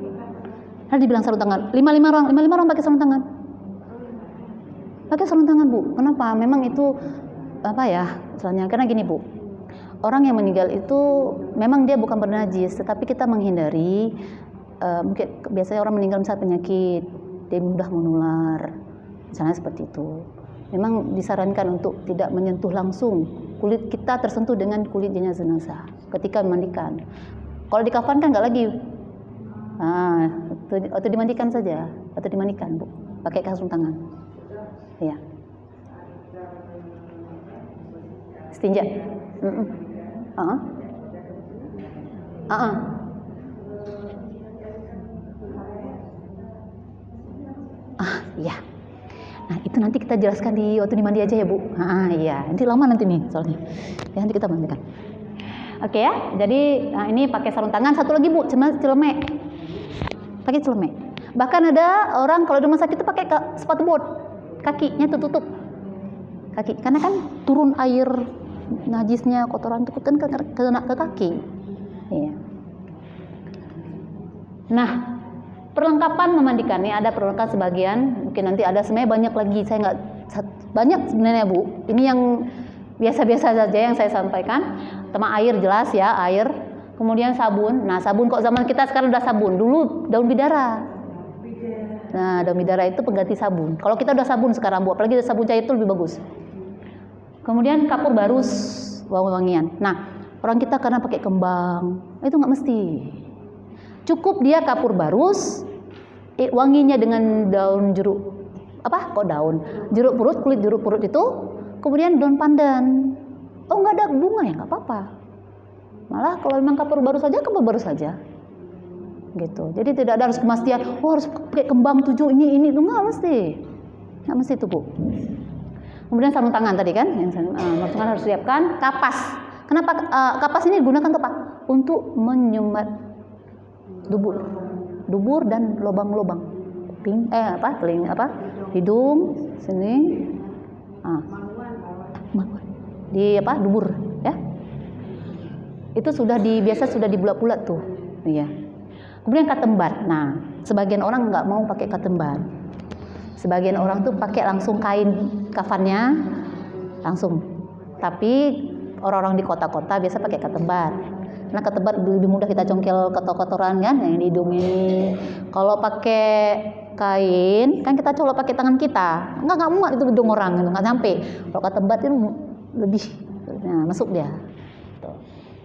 Nah dibilang sarung tangan, 55 orang pakai sarung tangan. Pakai sarung tangan Bu, kenapa? Memang itu misalnya karena gini Bu. Orang yang meninggal itu memang dia bukan bernajis, tetapi kita menghindari mungkin biasanya orang meninggal saat penyakit, dia mudah menular, misalnya seperti itu. Memang disarankan untuk tidak menyentuh langsung kulit kita tersentuh dengan kulit jenazah ketika memandikan. Kalau dikafan kan nggak lagi, atau dimandikan saja, atau dimandikan Bu, pakai sarung tangan. Ya. Istinja. Iya. Nah, itu nanti kita jelaskan waktu di mandi aja ya, Bu. Iya. Nanti lama nih soalnya. Ya, nanti kita mandikan. Oke ya. Jadi, ini pakai sarung tangan. Satu lagi, Bu, celemek. Pakai celemek. Bahkan ada orang kalau di rumah sakit itu pakai sepatu bot. Kakinya tutup. Kaki. Karena kan turun air najisnya, kotoran itu kan kena ke kaki. Iya. Nah, perlengkapan memandikan ini ada perlengkapan sebagian, mungkin nanti ada sebenarnya banyak lagi. Saya nggak banyak sebenarnya Bu. Ini yang biasa-biasa saja yang saya sampaikan. Sama air jelas ya, air. Kemudian sabun. Nah, sabun kok zaman kita sekarang udah sabun. Dulu daun bidara. Nah, daun bidara itu pengganti sabun. Kalau kita udah sabun sekarang Bu, apalagi sabun cair itu lebih bagus. Kemudian kapur barus, wangi-wangian. Nah, orang kita karena pakai kembang, itu nggak mesti. Cukup dia kapur barus, wanginya dengan daun jeruk. Jeruk purut, kulit jeruk purut itu, kemudian daun pandan. Oh, nggak ada bunga ya, nggak apa-apa. Malah kalau memang kapur barus saja. Gitu. Jadi tidak ada harus kemastian, harus pakai kembang 7 ini itu nggak mesti itu Bu. Kemudian sarung tangan tadi kan, sarung tangan harus siapkan. Kapas. Kenapa kapas ini digunakan untuk apa? Untuk menyumbat dubur dan lubang-lubang kuping, hidung sini, dubur, ya. Itu biasa sudah dibulat-bulat tuh, iya. Kemudian katembat. Nah, sebagian orang nggak mau pakai katembat. Sebagian orang tuh pakai langsung kain kafannya langsung. Tapi orang-orang di kota-kota biasa pakai katembat. Nah, katembat lebih mudah kita congkel kotor-kotoran kan yang di hidung ini. Kalau pakai kain kan kita colok pakai tangan kita. Enggak muat itu hidung orang, nggak sampai. Kalau katembat itu lebih masuk dia.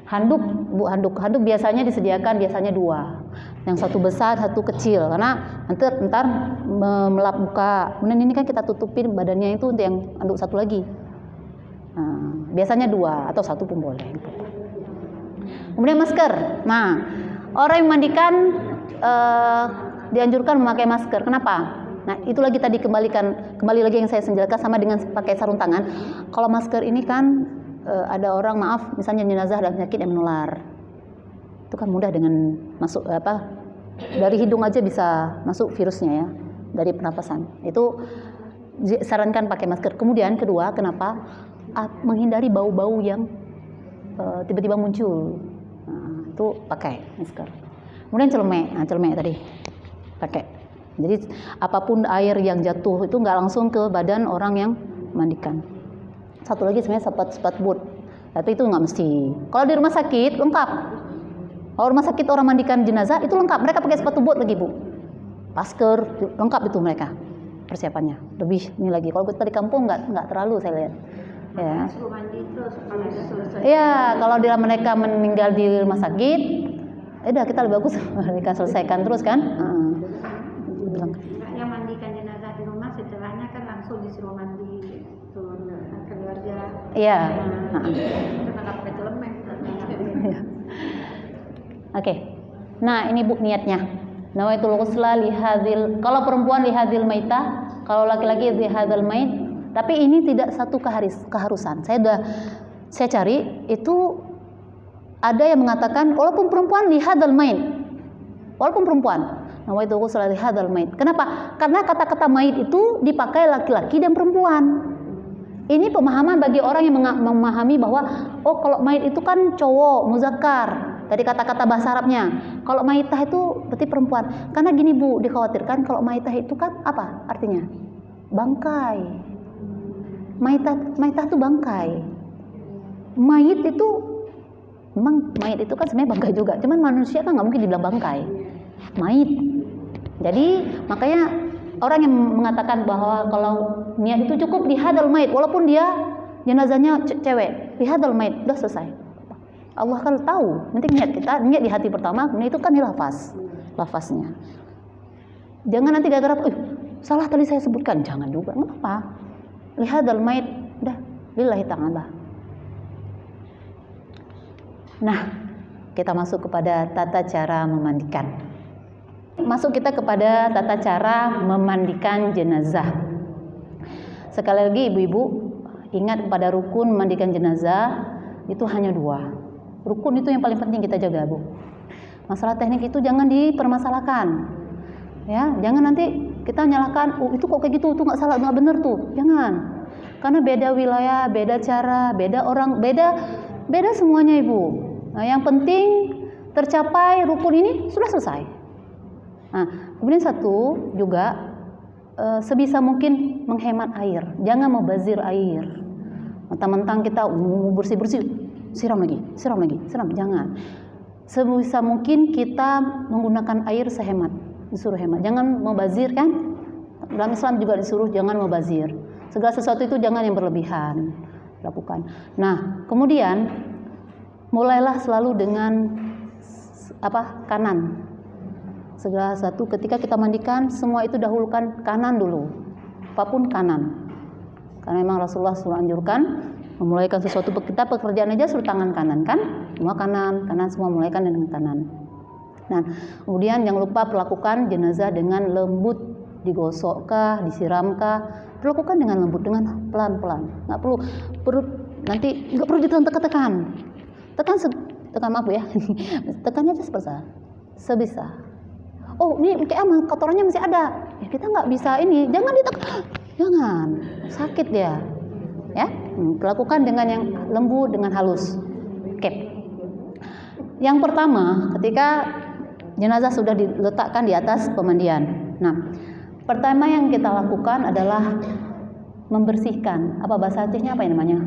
Handuk, Bu, handuk biasanya disediakan 2. Yang satu besar, satu kecil, karena ntar melap muka. Kemudian ini kan kita tutupin badannya itu untuk yang handuk satu lagi. Nah, biasanya 2 atau 1 pun boleh. Kemudian masker. Nah, orang yang mandikan dianjurkan memakai masker. Kenapa? Nah, itu lagi tadi kembali lagi yang saya jelaskan sama dengan pakai sarung tangan. Kalau masker ini kan ada orang misalnya jenazah dan penyakit yang menular. Itu kan mudah dengan masuk dari hidung aja bisa masuk virusnya ya, dari pernapasan. Itu sarankan pakai masker. Kemudian kedua, kenapa? Menghindari bau-bau yang tiba-tiba muncul. Nah, itu pakai masker. Kemudian celemek tadi pakai. Jadi apapun air yang jatuh itu nggak langsung ke badan orang yang mandikan. Satu lagi sebenarnya sepatu boot, tapi itu nggak mesti. Kalau di rumah sakit lengkap. Kalau rumah sakit orang mandikan jenazah itu lengkap, mereka pakai sepatu boot lagi bu, masker lengkap itu mereka persiapannya. Lebih ini lagi. Kalau kita di kampung nggak terlalu saya lihat. Ya. Suruh mandi terus kalau udah selesai. Iya, kalau mereka meninggal di rumah sakit, udah kita lebih bagus mereka selesaikan terus kan. Enggaknya mandikan jenazah di rumah, setelahnya kan langsung disuruh mandi keluarga. Iya. Itu nggak pakai celemek. Oke. Nah, ini bu niatnya. Nawaitul ghusla lihadzil. Kalau perempuan lihadzil maitah, kalau laki-laki lihadzal mait. Tapi ini tidak satu keharusan. Saya cari itu ada yang mengatakan walaupun perempuan lihadzal mait. Walaupun perempuan. Nawaitul ghusla lihadzal mait. Kenapa? Karena kata-kata mait itu dipakai laki-laki dan perempuan. Ini pemahaman bagi orang yang memahami bahwa oh kalau mait itu kan cowok, muzakkar. Dari kata-kata bahasa Arabnya. Kalau maitah itu berarti perempuan. Karena gini bu, dikhawatirkan kalau maitah itu kan apa artinya? Bangkai. Maitah itu bangkai. Mayit itu memang mayit itu kan sebenarnya bangkai juga. Cuman manusia kan nggak mungkin dibilang bangkai. Mayit. Jadi makanya orang yang mengatakan bahwa kalau niat itu cukup lihadzal mait, walaupun dia jenazahnya cewek, lihadzal mait, udah selesai. Allah kan tahu, nanti niat di hati pertama, kemudian itu kan di lafaznya. Jangan nanti gara-gara, salah tadi saya sebutkan, jangan juga, nggak apa. Lihadzal mait, udah, lillahi ta'ala. Nah, kita masuk kepada tata cara memandikan. Masuk kita kepada tata cara memandikan jenazah. Sekali lagi ibu-ibu, ingat pada rukun memandikan jenazah itu hanya 2. Rukun itu yang paling penting kita jaga, Bu. Masalah teknik itu jangan dipermasalahkan. Ya, jangan nanti kita nyalakan, itu kok kayak gitu, itu nggak salah, nggak benar tuh. Jangan. Karena beda wilayah, beda cara, beda orang, beda semuanya, Ibu. Nah, yang penting tercapai rukun ini sudah selesai. Nah, kemudian satu juga sebisa mungkin menghemat air. Jangan membazir air. Mentang-mentang kita bersih-bersih, siram lagi, jangan. Sebisa mungkin kita menggunakan air sehemat, disuruh hemat. Jangan membazir kan? Dalam Islam juga disuruh jangan membazir. Segala sesuatu itu jangan yang berlebihan lakukan. Nah, kemudian mulailah selalu dengan kanan. Segala sesuatu ketika kita mandikan semua itu dahulukan kanan dulu. Apapun kanan. Karena memang Rasulullah suruh anjurkan memulaikan sesuatu kita pekerjaan aja suruh tangan kanan kan? Semua kanan semua mulaikan dengan kanan. Nah, kemudian jangan lupa perlakukan jenazah dengan lembut, digosokkah, disiramkah, perlakukan dengan lembut, dengan pelan-pelan. Nggak perlu nanti nggak perlu ditekan. Tekan maaf ya, tekannya aja sebisa. Oh ini kayak kotorannya masih ada, ya kita nggak bisa ini, jangan ditekan, jangan sakit dia. Ya, lakukan dengan yang lembut, dengan halus. Oke. Yang pertama, ketika jenazah sudah diletakkan di atas pemandian. Nah, pertama yang kita lakukan adalah membersihkan. Apa bahasa Acehnya apa yang namanya?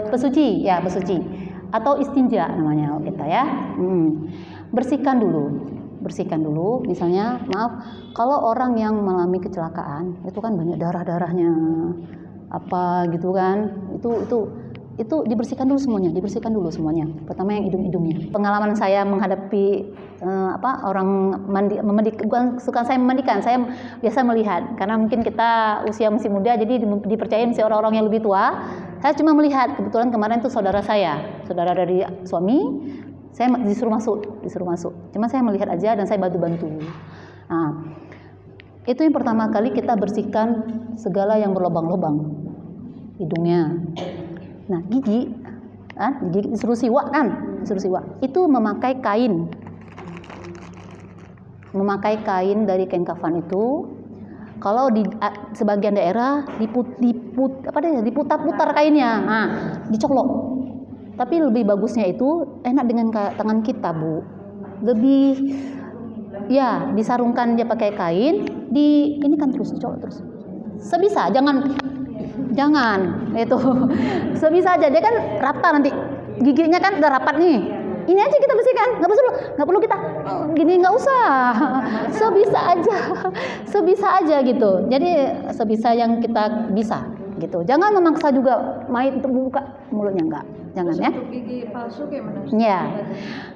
Pesuci, ya pesuci. Atau istinja namanya kita ya. Bersihkan dulu. Misalnya, maaf, kalau orang yang mengalami kecelakaan, itu kan banyak darahnya. Apa gitu kan, itu dibersihkan dulu semuanya. Pertama yang hidung-hidungnya. Pengalaman saya menghadapi orang bukan suka saya memandikan, saya biasa melihat karena mungkin kita usia masih muda jadi dipercaya mesti orang-orang yang lebih tua. Saya cuma melihat, kebetulan kemarin tuh saudara dari suami, saya disuruh masuk. Cuma saya melihat aja dan saya bantu. Nah, itu yang pertama kali kita bersihkan segala yang berlubang-lubang, hidungnya. Nah, gigi disuruh siwak. Itu memakai kain dari kain kafan itu. Kalau di sebagian daerah diputar-putar kainnya, dicolok. Tapi lebih bagusnya itu enak dengan tangan kita, Bu. Lebih Ya, disarungkan dia pakai kain, ini kan terus dicolok terus. Sebisa, jangan itu. Sebisa aja, dia kan rata nanti. Giginya kan udah rapat nih. Ini aja kita bersihkan, nggak perlu kita gini, nggak usah. Sebisa aja gitu. Jadi sebisa yang kita bisa gitu. Jangan memaksa juga Mait untuk membuka mulutnya, enggak. Jangan ya. Untuk gigi palsu gimana? Ya.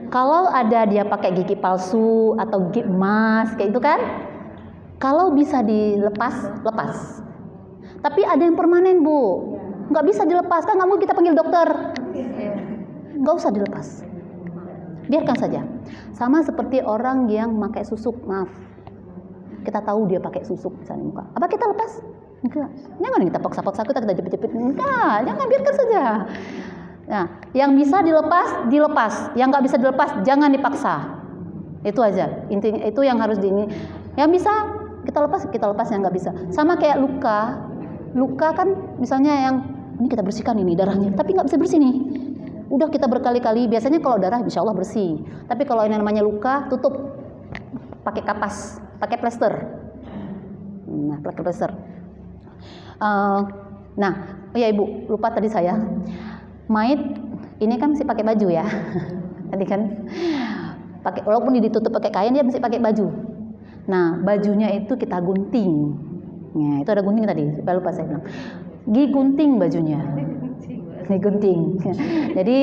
Kalau ada dia pakai gigi palsu atau gigi emas kayak itu kan, kalau bisa dilepas, lepas. Tapi ada yang permanen, Bu. Nggak bisa dilepas, kan nggak mau kita panggil dokter. Nggak usah dilepas. Biarkan saja. Sama seperti orang yang pakai susuk, maaf. Kita tahu dia pakai susuk misalnya muka. Apa kita lepas? Enggak. Jangan kita paksa-paksa, kita jepit-jepit. Enggak, jangan, biarkan saja. Nah, yang bisa dilepas. Yang nggak bisa dilepas, jangan dipaksa. Itu aja. Intinya itu yang harus yang bisa kita lepas, yang nggak bisa. Sama kayak luka kan misalnya yang ini kita bersihkan ini darahnya, tapi nggak bisa bersih nih. Udah kita berkali-kali, biasanya kalau darah insya Allah bersih. Tapi kalau ini namanya luka, tutup pakai kapas, pakai plester. Nah, pakai plester. Nah, ya Ibu, lupa tadi saya. Mait ini kan mesti pakai baju ya. Tadi kan pakai, walaupun ditutup pakai kain, dia mesti pakai baju. Nah, bajunya itu kita gunting. Nah, itu ada gunting tadi, lupa saya bilang. Digunting bajunya. Digunting. Jadi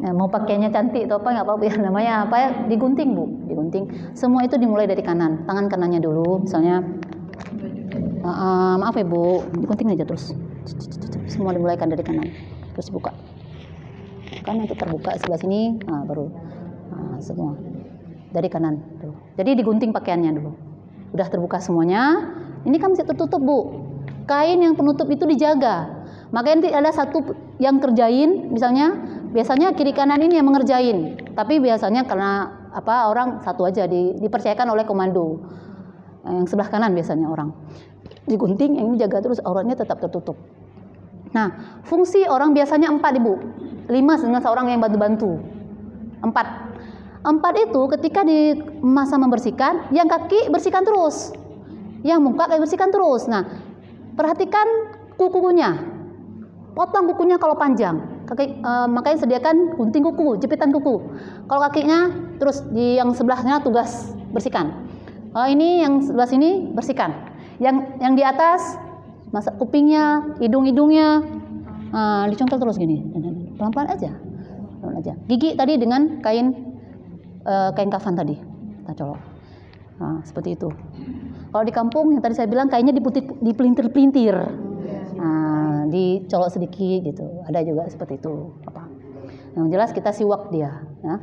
mau pakainya cantik atau apa nggak apa-apa ya, namanya apa ya, digunting Bu, digunting. Semua itu dimulai dari kanan, tangan kanannya dulu, misalnya. Maaf ya Bu, digunting aja terus. Semua dimulaikan dari kanan, terus buka. Kan nanti terbuka sebelah sini, baru semua dari kanan. Tuh. Jadi digunting pakaiannya dulu. Udah terbuka semuanya. Ini kan masih tertutup Bu. Kain yang penutup itu dijaga. Makanya nanti ada satu yang kerjain, misalnya biasanya kiri kanan ini yang mengerjain. Tapi biasanya karena orang satu aja dipercayakan oleh komando. Yang sebelah kanan biasanya orang. Digunting, yang ini jaga terus auratnya tetap tertutup. Nah, fungsi orang biasanya 4 Ibu. 5 dengan seorang yang bantu-bantu. 4 itu ketika di masa membersihkan, yang kaki bersihkan terus. Yang muka kayak bersihkan terus. Nah, perhatikan kukunya. Potong kukunya kalau panjang. Makanya sediakan gunting kuku, jepitan kuku. Kalau kakinya terus di yang sebelahnya tugas bersihkan. Ini yang sebelah sini bersihkan. Yang di atas masak kupingnya, hidungnya, dicongkel terus gini. Pelan-pelan aja. Gigi tadi dengan kain kafan tadi kita colok. Nah, seperti itu. Kalau di kampung yang tadi saya bilang kainnya dipelintir-pelintir. Nah, dicolok sedikit gitu. Ada juga seperti itu. Yang jelas kita siwak dia. Ya.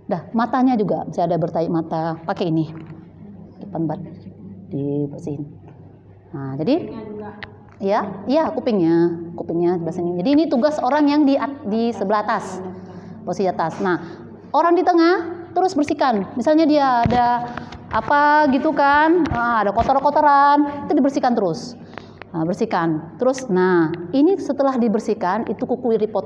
Dah, matanya juga bisa ada bertaik mata. Pakai ini. Depan bat dibersihin. Nah, jadi ya kupingnya sebelah sini. Jadi ini tugas orang yang di sebelah atas. Posisi atas. Nah, orang di tengah terus bersihkan. Misalnya dia ada apa gitu kan, ada kotor-kotoran, itu dibersihkan terus. Bersihkan. Terus, nah ini setelah dibersihkan itu kuku dipotong.